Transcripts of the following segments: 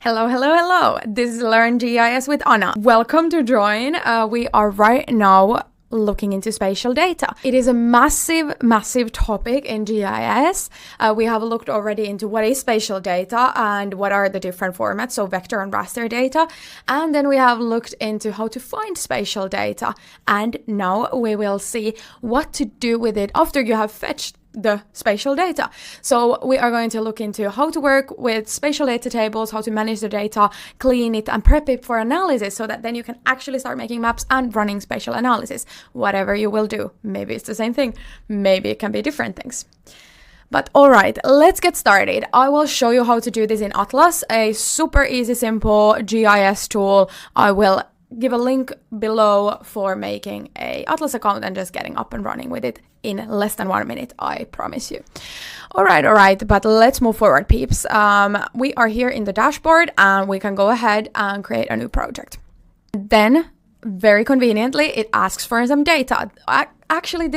Hello, hello, hello. This is Learn GIS with Anna. Welcome to join. We are right now looking into spatial data. It is a massive topic in GIS. We have looked already into what is spatial data and what are the different formats, so vector and raster data. And then we have looked into how to find spatial data. And now we will see what to do with it after you have fetched the spatial data. So we are going to look into how to work with spatial data tables, how to manage the data, clean it and prep it for analysis so that then you can actually start making maps and running spatial analysis. Whatever you will do. Maybe it's the same thing. Maybe it can be different things. But all right, let's get started. I will show you how to do this in Atlas, a super easy, simple GIS tool. I will give a link below for making a Atlas account and just getting up and running with it in less than 1 minute, I promise you. All right, but let's move forward, peeps. We are here in the dashboard and we can go ahead and create a new project. Then, very conveniently, it asks for some data. Actually,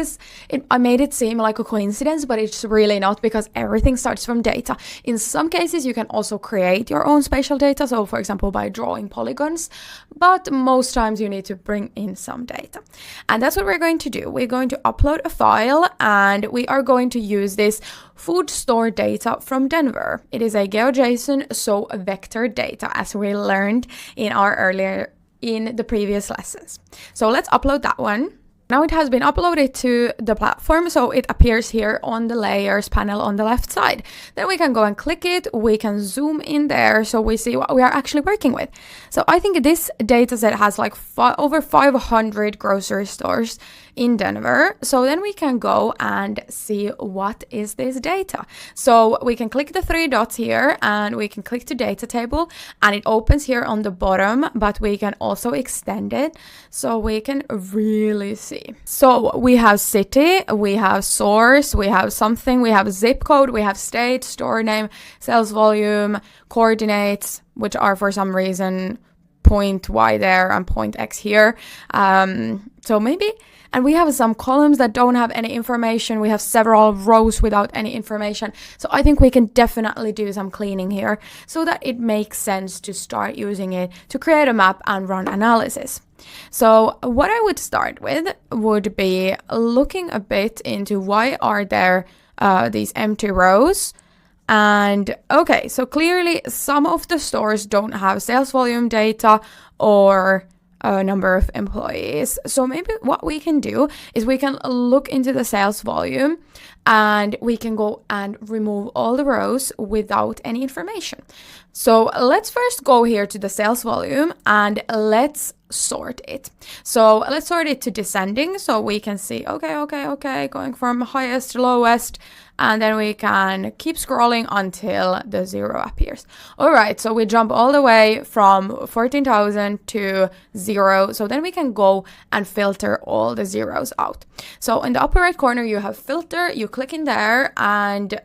I made it seem like a coincidence, but it's really not because everything starts from data. In some cases, you can also create your own spatial data. So, for example, by drawing polygons, but most times you need to bring in some data. And that's what we're going to do. We're going to upload a file and we are going to use this food store data from Denver. It is a GeoJSON, so vector data, as we learned in the previous lessons. So let's upload that one. Now it has been uploaded to the platform, so it appears here on the layers panel on the left side. Then we can go and click it, we can zoom in there so we see what we are actually working with. So I think this dataset has like over 500 grocery stores in Denver. So then we can go and see what is this data. So we can click the 3 dots here and we can click to data table and it opens here on the bottom, but we can also extend it so we can really see. So we have city, we have source, we have something, we have zip code, we have state, store name, sales volume, coordinates, which are for some reason point Y there and point X here. And we have some columns that don't have any information. We have several rows without any information. So I think we can definitely do some cleaning here so that it makes sense to start using it to create a map and run analysis. So what I would start with would be looking a bit into why are there these empty rows. And okay, so clearly some of the stores don't have sales volume data or a number of employees. So maybe what we can do is we can look into the sales volume and we can go and remove all the rows without any information. So let's first go here to the sales volume and let's sort it. So let's sort it to descending so we can see, okay, going from highest to lowest, and then we can keep scrolling until the 0 appears. All right, so we jump all the way from 14,000 to 0. So then we can go and filter all the zeros out. So in the upper right corner, you have filter, you click in there, and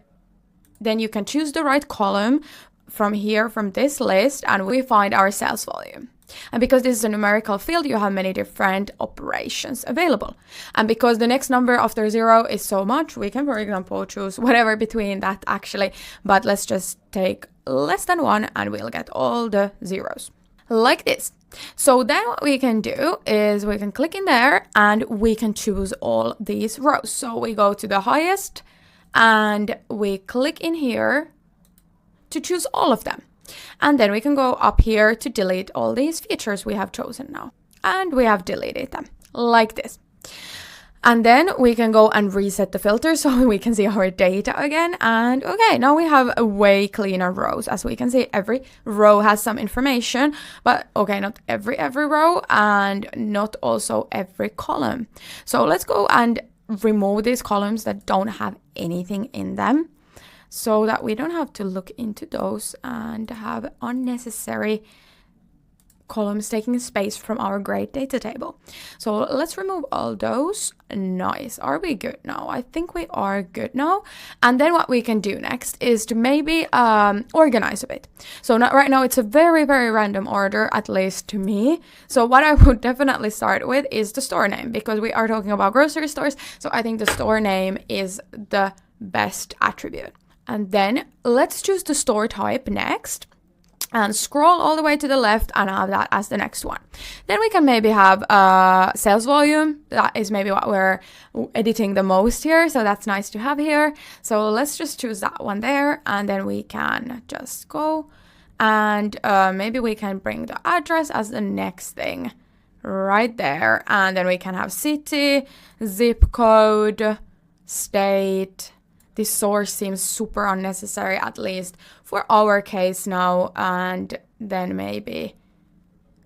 then you can choose the right column from here, from this list, and we find our sales volume. And because this is a numerical field, you have many different operations available. And because the next number after 0 is so much, we can, for example, choose whatever between that actually. But let's just take less than 1 and we'll get all the zeros. Like this. So then what we can do is we can click in there and we can choose all these rows. So we go to the highest and we click in here to choose all of them. And then we can go up here to delete all these features we have chosen now. And we have deleted them like this. And then we can go and reset the filter so we can see our data again. And okay, now we have a way cleaner rows. As we can see, every row has some information, but okay, not every row and not also every column. So let's go and remove these columns that don't have anything in them, so that we don't have to look into those and have unnecessary columns taking space from our great data table. So let's remove all those. Nice. Are we good now? I think we are good now. And then what we can do next is to maybe organize a bit. So right now it's a very random order, at least to me. So what I would definitely start with is the store name, because we are talking about grocery stores. So I think the store name is the best attribute. And then let's choose the store type next. and scroll all the way to the left and have that as the next one. Then we can maybe have sales volume. That is maybe what we're editing the most here, so that's nice to have here. So let's just choose that one there, and then we can just go, and maybe we can bring the address as the next thing right there, and then we can have city, zip code, state. This source seems super unnecessary, at least for our case now. And then maybe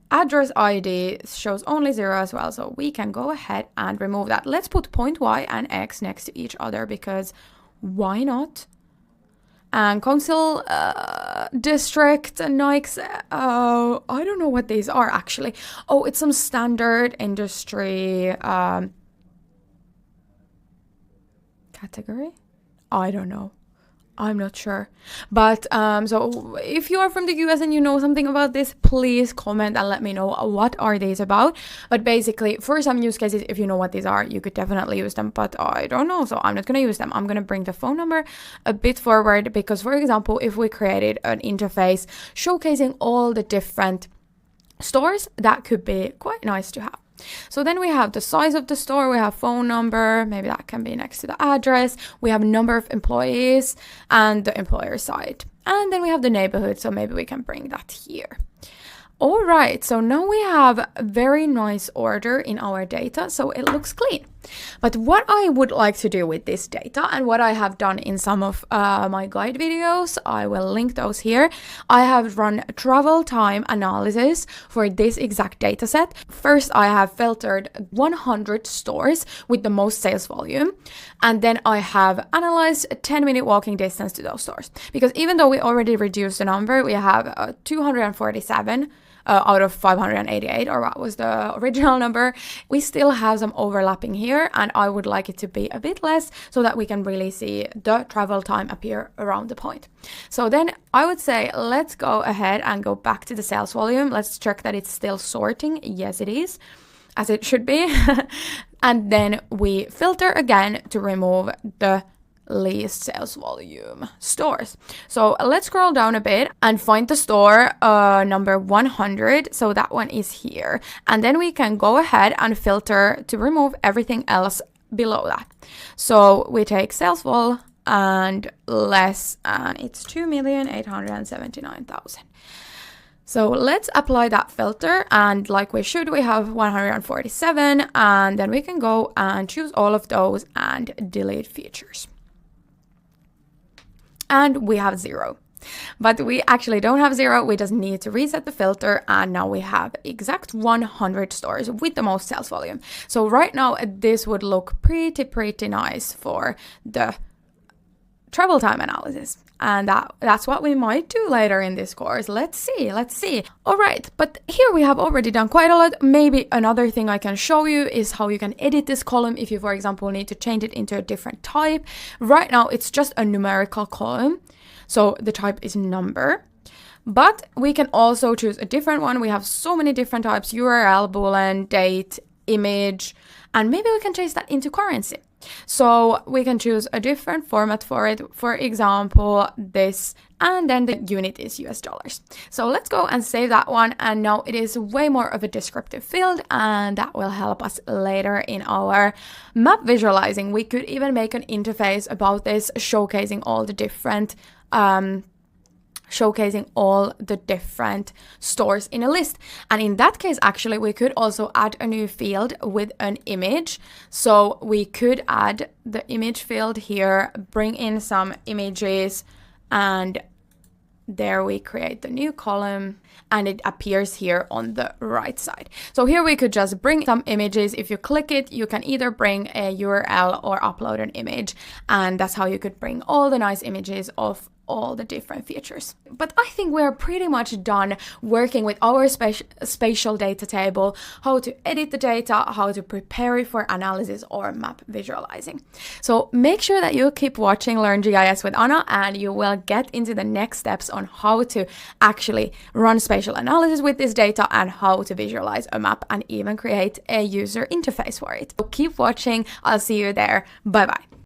address ID shows only 0 as well, so we can go ahead and remove that. Let's put point Y and X next to each other, because why not? And council district, Nikes, I don't know what these are actually. Oh, it's some standard industry category. I don't know. I'm not sure. But so if you are from the US and you know something about this, please comment and let me know what are these about. But basically, for some use cases, if you know what these are, you could definitely use them. But I don't know, so I'm not going to use them. I'm going to bring the phone number a bit forward because, for example, if we created an interface showcasing all the different stores, that could be quite nice to have. So then we have the size of the store, we have phone number, maybe that can be next to the address, we have number of employees and the employer side. And then we have the neighborhood, so maybe we can bring that here. All right, so now we have a very nice order in our data, so it looks clean. But what I would like to do with this data, and what I have done in some of my guide videos, I will link those here. I have run travel time analysis for this exact data set. First, I have filtered 100 stores with the most sales volume, and then I have analyzed a 10-minute walking distance to those stores. Because even though we already reduced the number, we have 247 out of 588, or what was the original number, we still have some overlapping here, and I would like it to be a bit less so that we can really see the travel time appear around the point. So then I would say let's go ahead and go back to the sales volume. Let's check that it's still sorting. Yes, it is, as it should be. And then we filter again to remove the least sales volume stores. So let's scroll down a bit and find the store number 100. So that one is here. And then we can go ahead and filter to remove everything else below that. So we take sales vol and less, and it's 2,879,000. So let's apply that filter, and like we should, we have 147, and then we can go and choose all of those and delete features. And we have 0. But we actually don't have 0, we just need to reset the filter, and now we have exact 100 stores with the most sales volume. So right now this would look pretty nice for the travel time analysis. And that's what we might do later in this course. Let's see. All right, but here we have already done quite a lot. Maybe another thing I can show you is how you can edit this column if you, for example, need to change it into a different type. Right now, it's just a numerical column, so the type is number. But we can also choose a different one. We have so many different types: URL, Boolean, date, image, and maybe we can change that into currency. So we can choose a different format for it, for example, this, and then the unit is US dollars. So let's go and save that one, and now it is way more of a descriptive field, and that will help us later in our map visualizing. We could even make an interface about this, showcasing all the different stores in a list. And in that case, actually, we could also add a new field with an image. So we could add the image field here, bring in some images, and there we create the new column, and it appears here on the right side. So here we could just bring some images. If you click it, you can either bring a URL or upload an image, and that's how you could bring all the nice images of all the different features. But I think we're pretty much done working with our spatial data table, how to edit the data, how to prepare it for analysis or map visualizing. So make sure that you keep watching Learn GIS with Anna, and you will get into the next steps on how to actually run spatial analysis with this data and how to visualize a map and even create a user interface for it. So keep watching. I'll see you there. Bye bye.